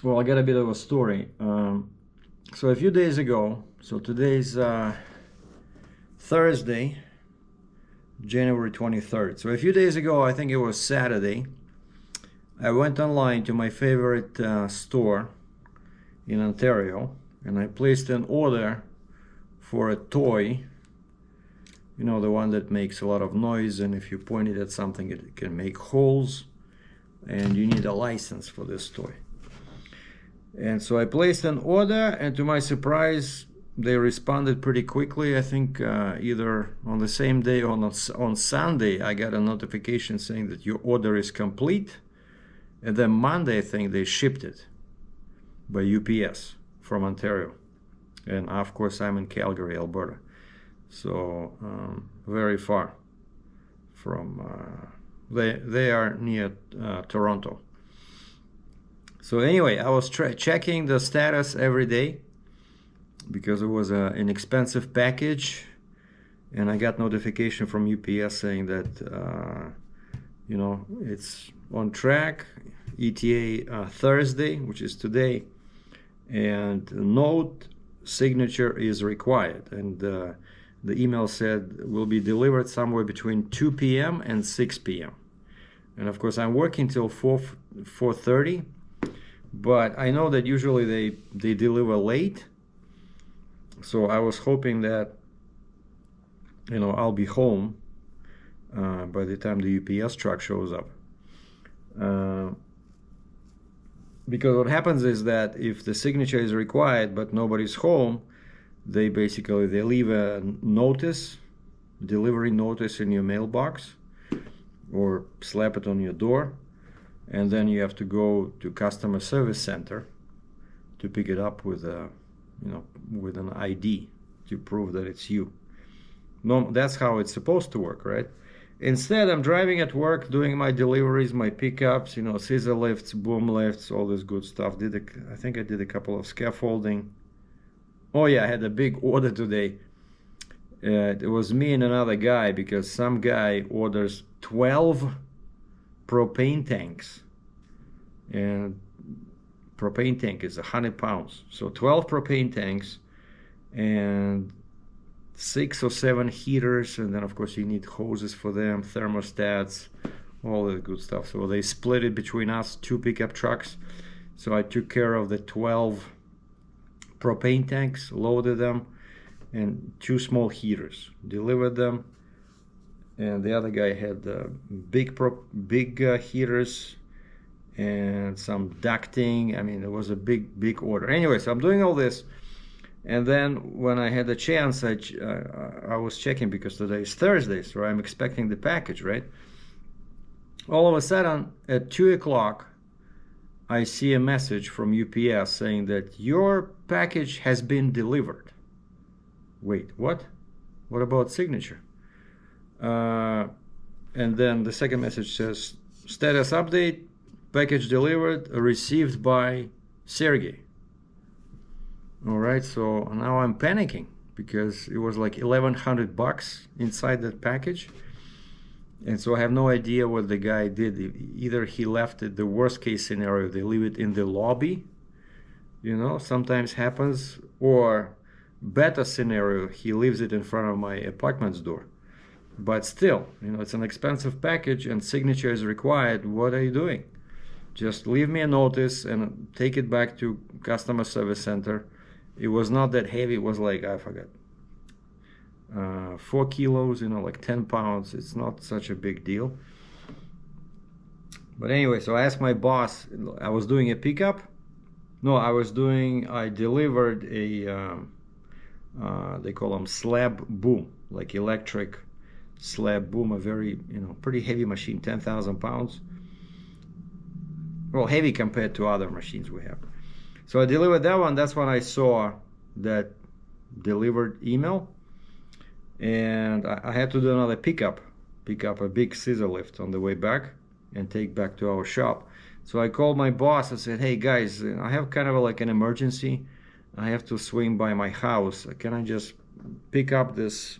Well, I got a bit of a story. So a few days ago, so today's Thursday, January 23rd. So a few days ago, I think it was Saturday, I went online to my favorite store in Ontario, and I placed an order for a toy. You know, the one that makes a lot of noise, and if you point it at something, it can make holes, and you need a license for this toy. And so I placed an order, and to my surprise, they responded pretty quickly. I think either on the same day or on Sunday, I got a notification saying that your order is complete. And then Monday, I think they shipped it by UPS from Ontario. And of course, I'm in Calgary, Alberta. So very far from, they are near Toronto. So anyway, I was checking the status every day because it was an expensive package, and I got notification from UPS saying that you know, it's on track, ETA Thursday, which is today, and note signature is required, and the email said will be delivered somewhere between 2 p.m. and 6 p.m. And of course, I'm working till 4:30. But I know that usually they deliver late, so I was hoping that, you know, I'll be home by the time the UPS truck shows up. Because what happens is that if the signature is required but nobody's home, they leave a notice, delivery notice in your mailbox, or slap it on your door. And then you have to go to customer service center to pick it up with a, you know, with an ID to prove that it's you. No, that's how it's supposed to work, right? Instead, I'm driving at work, doing my deliveries, my pickups, you know, scissor lifts, boom lifts, all this good stuff. I think I did a couple of scaffolding. Oh yeah, I had a big order today. It was me and another guy, because some guy orders 12 propane tanks, and propane tank is 100 pounds, so 12 propane tanks and 6 or 7 heaters, and then of course you need hoses for them, thermostats, all the good stuff. So they split it between us, 2 pickup trucks. So I took care of the 12 propane tanks, loaded them, and 2 small heaters, delivered them. And the other guy had big heaters and some ducting. I mean, it was a big order. Anyway, so I'm doing all this, and then when I had a chance, I was checking, because today is Thursday, so I'm expecting the package, right? All of a sudden, at 2 o'clock, I see a message from UPS saying that your package has been delivered. Wait, what? What about signature? And then the second message says, status update, package delivered, received by Sergey. All right, so now I'm panicking, because it was like $1,100 inside that package. And so I have no idea what the guy did. Either he left it, the worst case scenario, they leave it in the lobby, you know, sometimes happens, or better scenario, he leaves it in front of my apartment's door. But still, you know, it's an expensive package and signature is required. What are you doing? Just leave me a notice and take it back to customer service center. It was not that heavy. It was like, I forgot, 4 kilos, you know, like 10 pounds. It's not such a big deal. But anyway, so I asked my boss, I was doing a pickup. No, I delivered a, they call them slab boom, like electric slab boom, a very, you know, pretty heavy machine, 10,000 pounds. Well, heavy compared to other machines we have. So I delivered that one. That's when I saw that delivered email, and I had to do another pick up a big scissor lift on the way back and take back to our shop. So I called my boss and said, hey guys, I have kind of like an emergency. I have to swing by my house. Can I just pick up this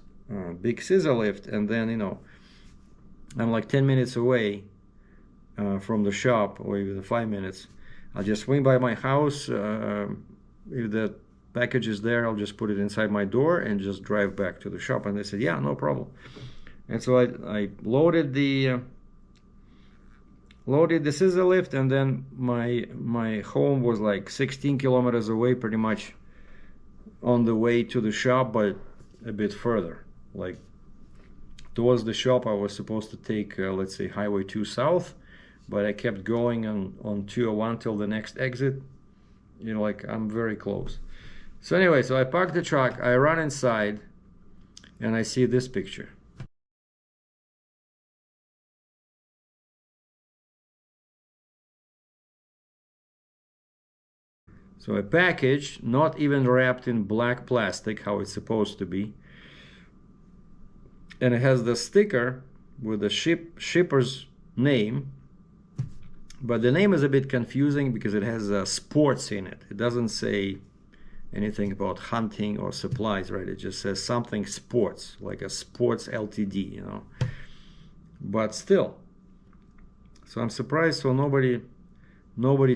big scissor lift, and then, you know, I'm like 10 minutes away from the shop, or even 5 minutes. I'll just swing by my house. If the package is there, I'll just put it inside my door and just drive back to the shop. And they said, yeah, no problem. And so I loaded the scissor lift, and then my home was like 16 kilometers away, pretty much on the way to the shop, but a bit further. Like towards the shop, I was supposed to take, let's say, Highway 2 south, but I kept going on 201 till the next exit. You know, like I'm very close. So anyway, so I parked the truck, I run inside, and I see this picture. So a package, not even wrapped in black plastic, how it's supposed to be. And it has the sticker with the shipper's name. But the name is a bit confusing because it has sports in it. It doesn't say anything about hunting or supplies, right? It just says something sports, like a Sports Ltd, you know. But still. So I'm surprised, so nobody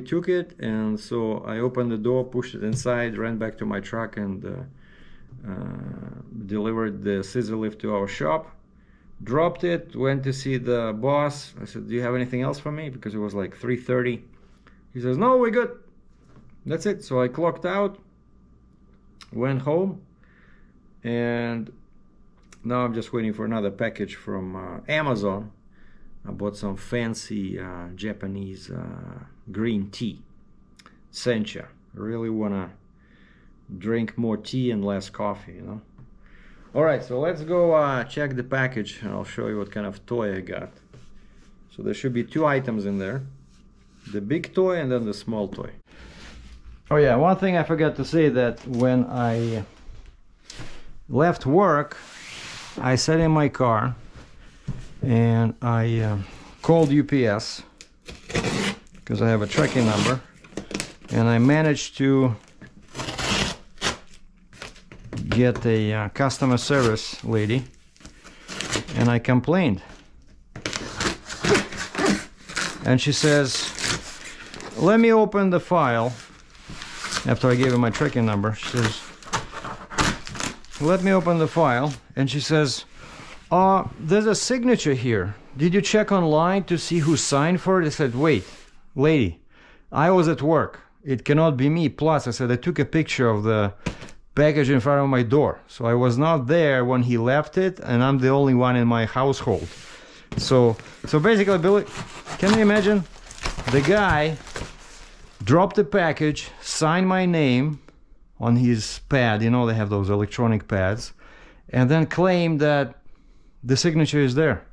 took it, and so I opened the door, pushed it inside, ran back to my truck, and delivered the scissor lift to our shop, dropped it, went to see the boss. I said, do you have anything else for me? Because it was like 3:30. He says, no, we're good. That's it. So I clocked out, went home, and now I'm just waiting for another package from Amazon. I bought some fancy Japanese green tea, sencha. I really want to drink more tea and less coffee, you know. All right, so let's go check the package, and I'll show you what kind of toy I got. So there should be 2 items in there, the big toy and then the small toy. Oh yeah, one thing I forgot to say, that when I left work, I sat in my car and I called UPS because I have a tracking number, and I managed to get a customer service lady, and I complained, and she says, let me open the file. After I gave her my tracking number, she says, let me open the file, and she says, there's a signature here. Did you check online to see who signed for it? I said, wait, lady, I was at work. It cannot be me. Plus, I said, I took a picture of the package in front of my door. So I was not there when he left it, and I'm the only one in my household. So basically, Billy, can you imagine? The guy dropped the package, signed my name on his pad, you know, they have those electronic pads, and then claimed that the signature is there.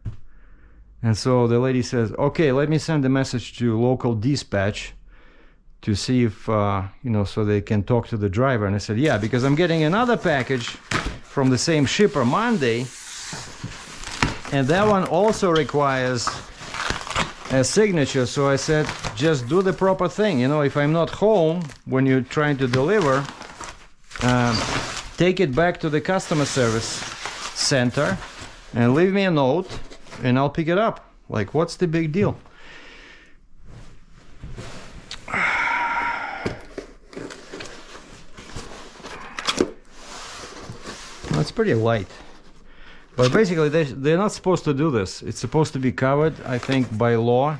And so the lady says, okay, let me send a message to local dispatch to see if, you know, so they can talk to the driver. And I said, yeah, because I'm getting another package from the same shipper Monday, and that one also requires a signature. So I said, just do the proper thing. You know, if I'm not home when you're trying to deliver, take it back to the customer service center and leave me a note, and I'll pick it up. Like, what's the big deal? It's pretty light, but basically they're not supposed to do this. It's supposed to be covered, I think, by law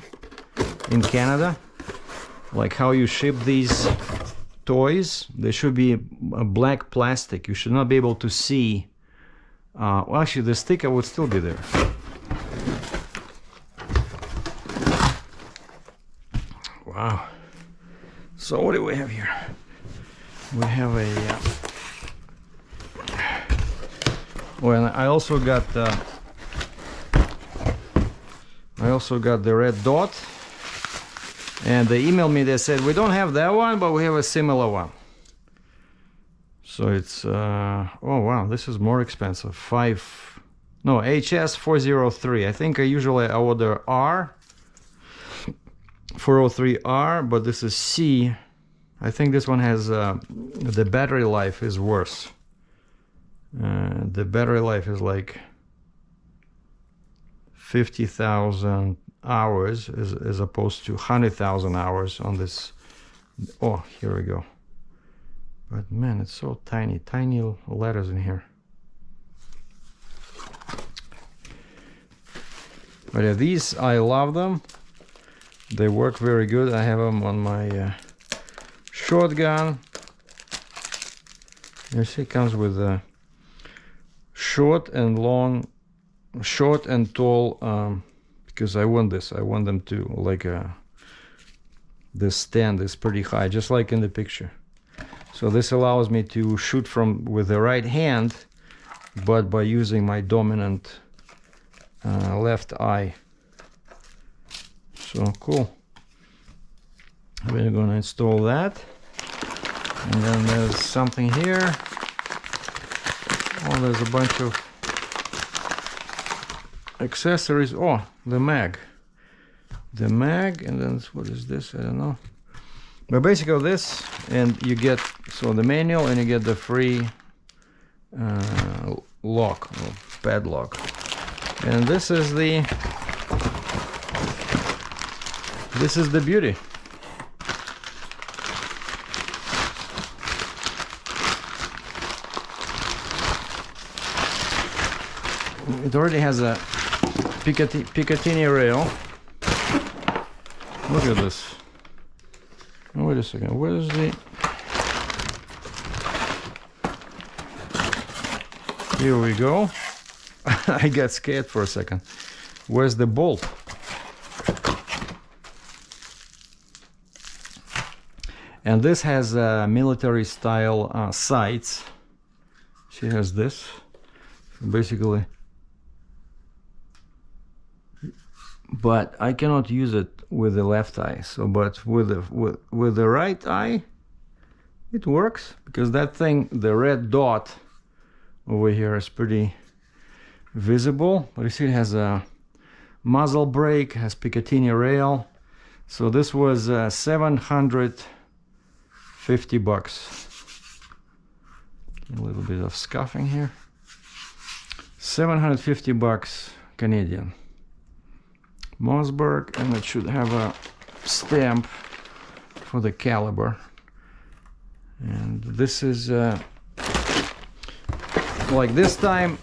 in Canada, like how you ship these toys. There should be a black plastic. You should not be able to see. Well, actually, the sticker would still be there. Wow. So what do we have here? We have a well, I also got the red dot, and they emailed me. They said, we don't have that one, but we have a similar one. So it's oh wow, this is more expensive. HS 403. I think I usually order R 403R, but this is C. I think this one has the battery life is worse. The battery life is like 50,000 hours as opposed to 100,000 hours on this Oh, here we go. But man, it's so tiny, tiny letters in here. But yeah, these, I love them. They work very good. I have them on my shotgun. You see, it comes with a short and long, short and tall, because I want this. I want them to, like, this stand is pretty high, just like in the picture. So this allows me to shoot from with the right hand, but by using my dominant left eye. So cool. We're gonna install that. And then there's something here. Oh, there's a bunch of accessories. Oh, the mag. The mag, and then what is this? I don't know. But basically this, and you get, so the manual, and you get the free lock, or padlock. And this is the beauty. It already has a Picatinny rail. Look at this. Oh, wait a second. Where's the... Here we go. I got scared for a second. Where's the bolt? And this has military style sights. She has this. Basically. But I cannot use it with the left eye. So, but with the right eye, it works, because that thing, the red dot over here, is pretty visible. But you see, it has a muzzle brake, has Picatinny rail. So this was $750. A little bit of scuffing here. $750 Canadian. Mossberg, and it should have a stamp for the caliber. And this is like this time,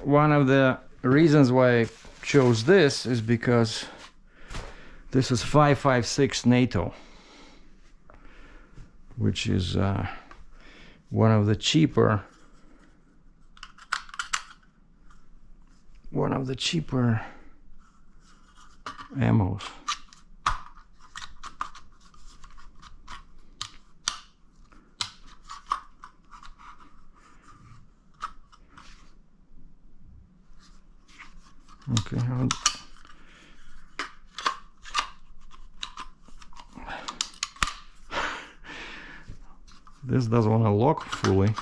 one of the reasons why I chose this is because this is 5.56 NATO, which is one of the cheaper ammos. Okay, this doesn't want to lock fully.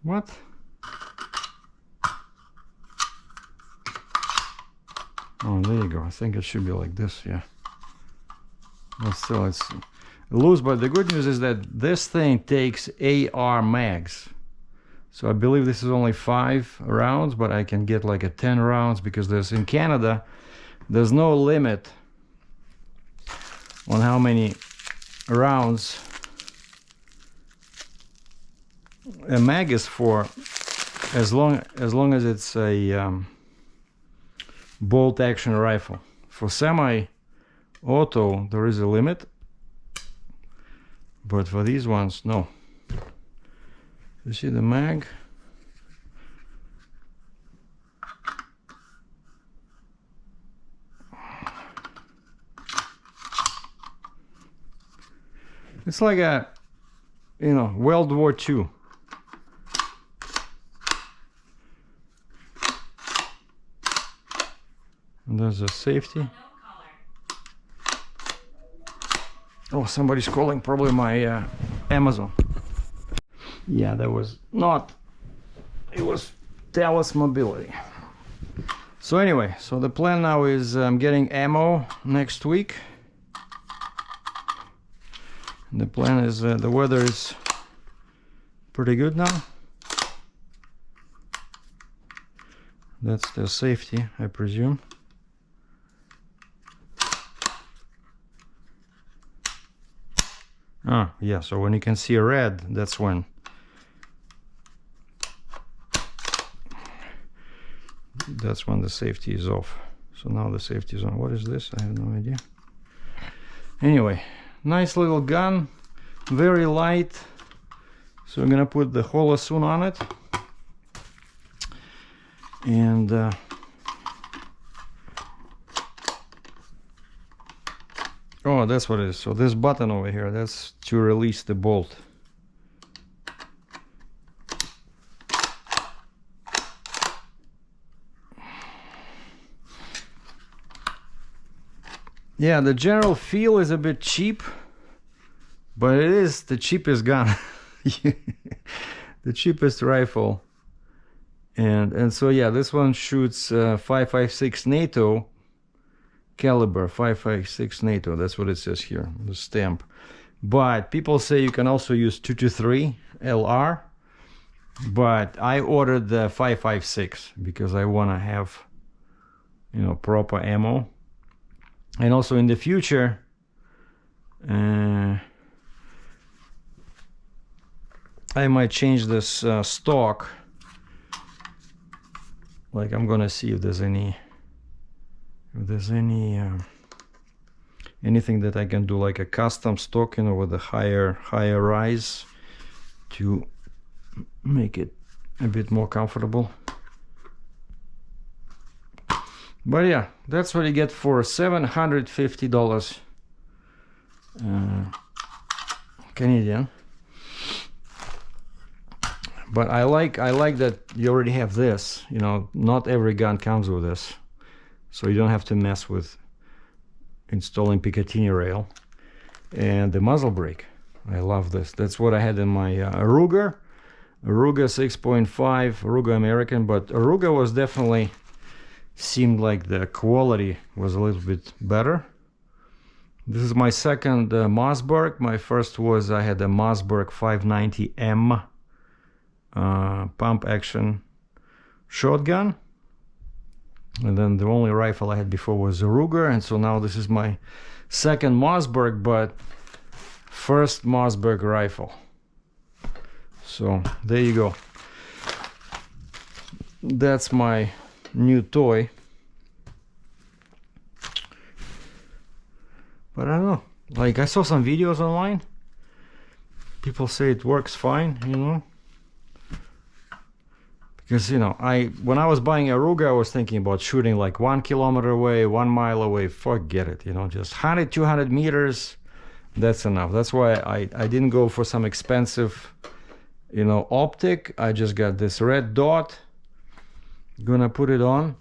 What? Oh, there you go. I think it should be like this, yeah. But still, it's loose. But the good news is that this thing takes AR mags. So I believe this is only 5 rounds, but I can get like a 10 rounds, because there's, in Canada, there's no limit on how many rounds a mag is for, as long as it's a bolt action rifle. For semi-auto there is a limit, but for these ones, no. You see the mag? It's like a, you know, World War II. And there's a safety. Oh, somebody's calling, probably my Amazon. Yeah, that was not, it was Thales Mobility. So anyway, so the plan now is I'm getting ammo next week. And the plan is the weather is pretty good now. That's the safety, I presume. Ah, yeah, so when you can see red, that's when. That's when the safety is off. So now the safety is on. What is this? I have no idea. Anyway, nice little gun, very light. So I'm gonna put the holosun on it. And oh, that's what it is. So this button over here, that's to release the bolt. Yeah, the general feel is a bit cheap, but it is the cheapest gun. The cheapest rifle. And so yeah, this one shoots 5.56 NATO caliber, 5.56 NATO. That's what it says here, the stamp. But people say you can also use 223 LR, but I ordered the 5.56 because I want to have, you know, proper ammo. And also in the future, I might change this stock. Like, I'm gonna see if there's any anything that I can do, like a custom stock, you know, with a higher rise to make it a bit more comfortable. But yeah, that's what you get for $750 Canadian. But I like that you already have this. You know, not every gun comes with this, so you don't have to mess with installing Picatinny rail. And the muzzle brake, I love this. That's what I had in my Ruger 6.5, Ruger American. But Ruger was definitely, seemed like the quality was a little bit better. This is my second Mossberg. My first was, I had a Mossberg 590M pump action shotgun, and then the only rifle I had before was a Ruger, and so now this is my second Mossberg, but first Mossberg rifle. So there you go. That's my new toy. But I don't know, like, I saw some videos online, people say it works fine, you know, because, you know, when I was buying a Ruger, I was thinking about shooting like 1 kilometer away, 1 mile away. Forget it, you know, just 100, 200 meters, that's enough. That's why I didn't go for some expensive, you know, optic. I just got this red dot, gonna put it on.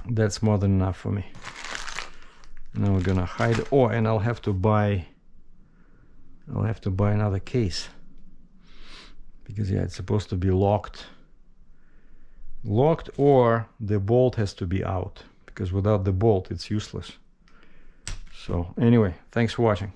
That's more than enough for me. Now we're gonna hide. Oh, and I'll have to buy another case, because yeah, it's supposed to be locked, or the bolt has to be out, because without the bolt it's useless. So anyway, thanks for watching.